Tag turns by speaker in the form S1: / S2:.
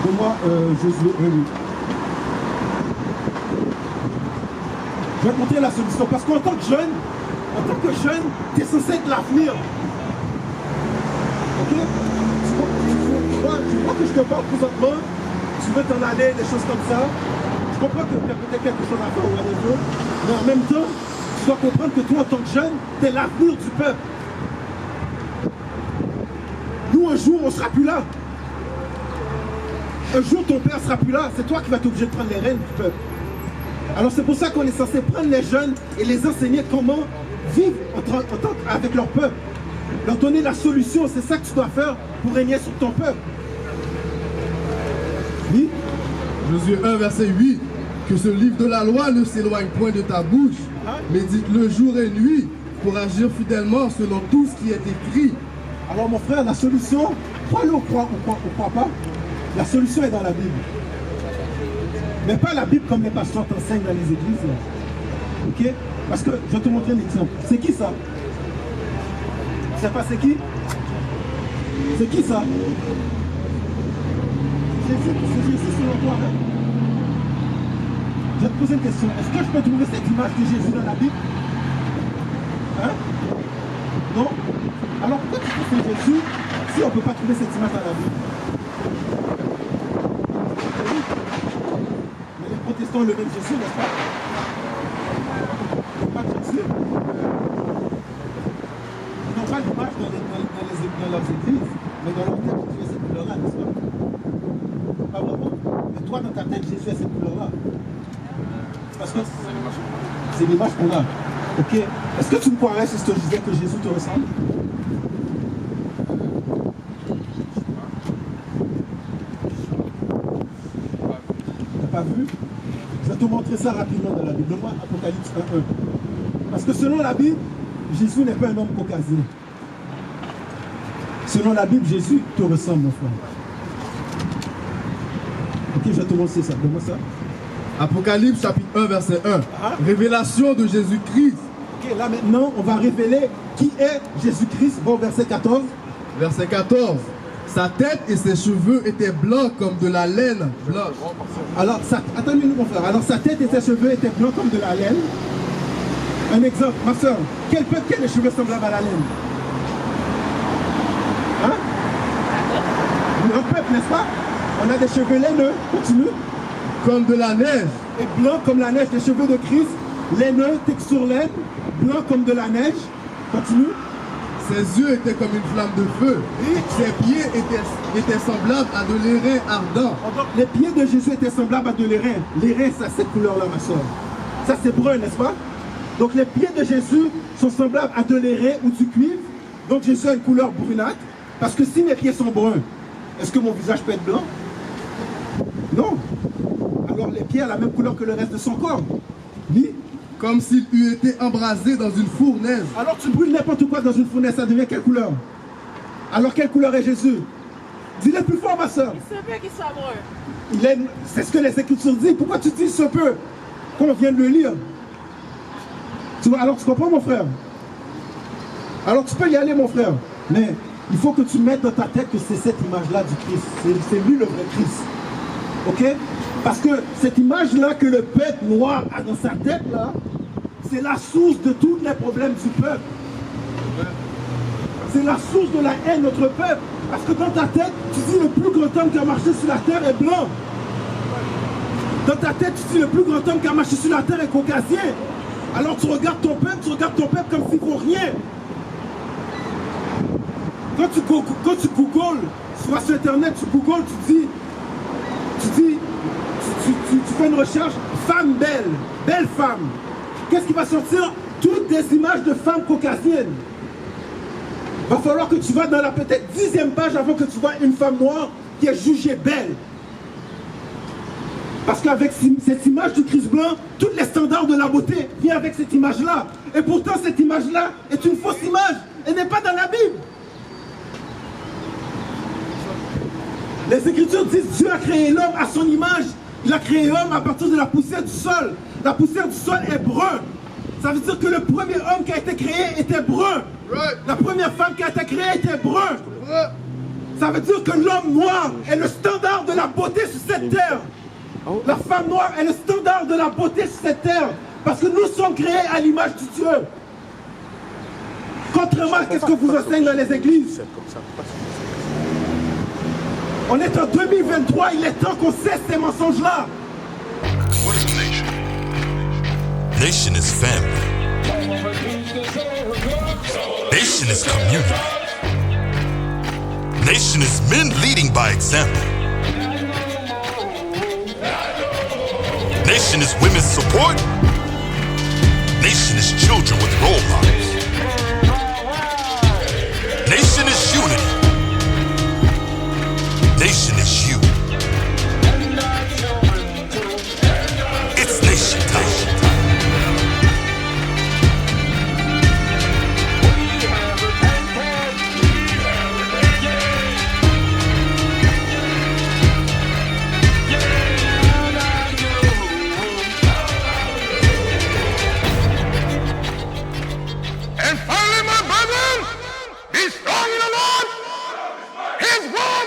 S1: Donne-moi Josué 1. Je vais te montrer la solution. Parce qu'en tant que jeune, tu es censé être l'avenir. Ok? Tu vois que je te parle présentement, tu veux t'en aller, des choses comme ça. Je comprends que tu as peut-être quelque chose à faire ou à niveau, mais en même temps, tu dois comprendre que toi, en tant que jeune, tu es l'avenir du peuple. Nous, un jour, on ne sera plus là. Un jour, ton père ne sera plus là. C'est toi qui vas être obligé de prendre les rênes du peuple. Alors, c'est pour ça qu'on est censé prendre les jeunes et les enseigner comment vivre avec leur peuple. Leur donner la solution. C'est ça que tu dois faire pour régner sur ton peuple. Oui.
S2: Josué 1, verset 8. Que ce livre de la loi ne s'éloigne point de ta bouche, médite-le jour et nuit pour agir fidèlement selon tout ce qui est écrit.
S1: Alors mon frère, la solution, crois-le ou crois pas, la solution est dans la Bible. Mais pas la Bible comme les pasteurs t'enseignent dans les églises. Là. Ok? Parce que je vais te montrer un exemple. C'est qui ça? Tu sais pas c'est qui? C'est qui ça? C'est Jésus selon toi. Hein? Je vais te poser une question. Est-ce que je peux trouver cette image de Jésus dans la Bible? Hein? Non? Alors pourquoi tu trouves que c'est Jésus si on ne peut pas trouver cette image dans la Bible? Mais les protestants le même Jésus, n'est-ce pas? Ils n'ont pas de Jésus. Ils n'ont pas d'image dans leurs églises, mais dans leur tête, Jésus est cette couleur-là, n'est-ce pas? Pas vraiment. Mais toi, dans ta tête, Jésus est cette couleur-là. Parce que c'est l'image qu'on a. Ok? Est-ce que tu me croirais si je te disais que Jésus te ressemble? T'as pas vu? Je vais te montrer ça rapidement dans la Bible. Donne-moi Apocalypse 1:1. Parce que selon la Bible, Jésus n'est pas un homme caucasien. Selon la Bible, Jésus te ressemble, mon frère. Ok, je vais te montrer ça. Donne-moi ça.
S2: Apocalypse chapitre 1 verset 1. Révélation de Jésus-Christ.
S1: Ok, là maintenant, on va révéler qui est Jésus-Christ. Bon, verset 14.
S2: Verset 14. Sa tête et ses cheveux étaient blancs comme de la laine blanche.
S1: Alors, attends une minute, mon frère. Alors, sa tête et ses cheveux étaient blancs comme de la laine. Un exemple, ma soeur. Quel peuple qui a les cheveux semblables à la laine? Hein? Un peuple, n'est-ce pas? On a des cheveux laineux. Continue.
S2: Comme de la neige.
S1: Et blanc comme la neige, les cheveux de Christ, laineux, texture laine, blanc comme de la neige. Continue.
S2: Ses yeux étaient comme une flamme de feu. Et ses pieds étaient semblables à de l'airain ardent.
S1: Donc, les pieds de Jésus étaient semblables à de l'airain. L'airain, c'est cette couleur-là, ma soeur. Ça, c'est brun, n'est-ce pas? Donc, les pieds de Jésus sont semblables à de l'airain ou du cuivre. Donc, Jésus a une couleur brunâtre. Parce que si mes pieds sont bruns, est-ce que mon visage peut être blanc? Non. Alors les pieds ont la même couleur que le reste de son corps. Oui.
S2: Comme s'il eût été embrasé dans une fournaise.
S1: Alors tu brûles n'importe quoi dans une fournaise, ça devient quelle couleur? Alors quelle couleur est Jésus? Dis-le plus fort, ma soeur.
S3: Il se peut qu'il soit brun.
S1: C'est ce que les Écritures disent. Pourquoi tu dis ce peu? Quand on vient de le lire. Tu vois, alors tu comprends, mon frère? Alors tu peux y aller, mon frère. Mais il faut que tu mettes dans ta tête que c'est cette image-là du Christ. C'est lui le vrai Christ. Ok? Parce que cette image-là que le peuple noir a dans sa tête-là, c'est la source de tous les problèmes du peuple. C'est la source de la haine de notre peuple. Parce que dans ta tête, tu dis le plus grand homme qui a marché sur la terre est blanc. Dans ta tête, tu dis le plus grand homme qui a marché sur la terre est caucasien. Alors tu regardes ton peuple comme s'il ne vaut rien. Quand tu googles, tu vas sur internet, tu googles, tu fais une recherche, femme belle, belle femme. Qu'est-ce qui va sortir? Toutes des images de femmes caucasiennes. Va falloir que tu vas dans la peut-être 10e page avant que tu vois une femme noire qui est jugée belle. Parce qu'avec cette image du Christ blanc, tous les standards de la beauté viennent avec cette image-là. Et pourtant, cette image-là est une fausse image. Elle n'est pas dans la Bible. Les Écritures disent Dieu a créé l'homme à son image. Il a créé l'homme à partir de la poussière du sol. La poussière du sol est brun. Ça veut dire que le premier homme qui a été créé était brun. La première femme qui a été créée était brun. Ça veut dire que l'homme noir est le standard de la beauté sur cette terre. La femme noire est le standard de la beauté sur cette terre. Parce que nous sommes créés à l'image de Dieu. Contrairement à ce que vous enseignez dans les églises. On est en 2023, il est temps qu'on cesse ces mensonges-là.
S4: What is nation? Nation is family. Nation is community. Nation is men leading by example. Nation is women's support. Nation is children with role models. Nation is unity. Nation is you. It's nation time.
S5: And finally, my brethren, be strong in the Lord, His word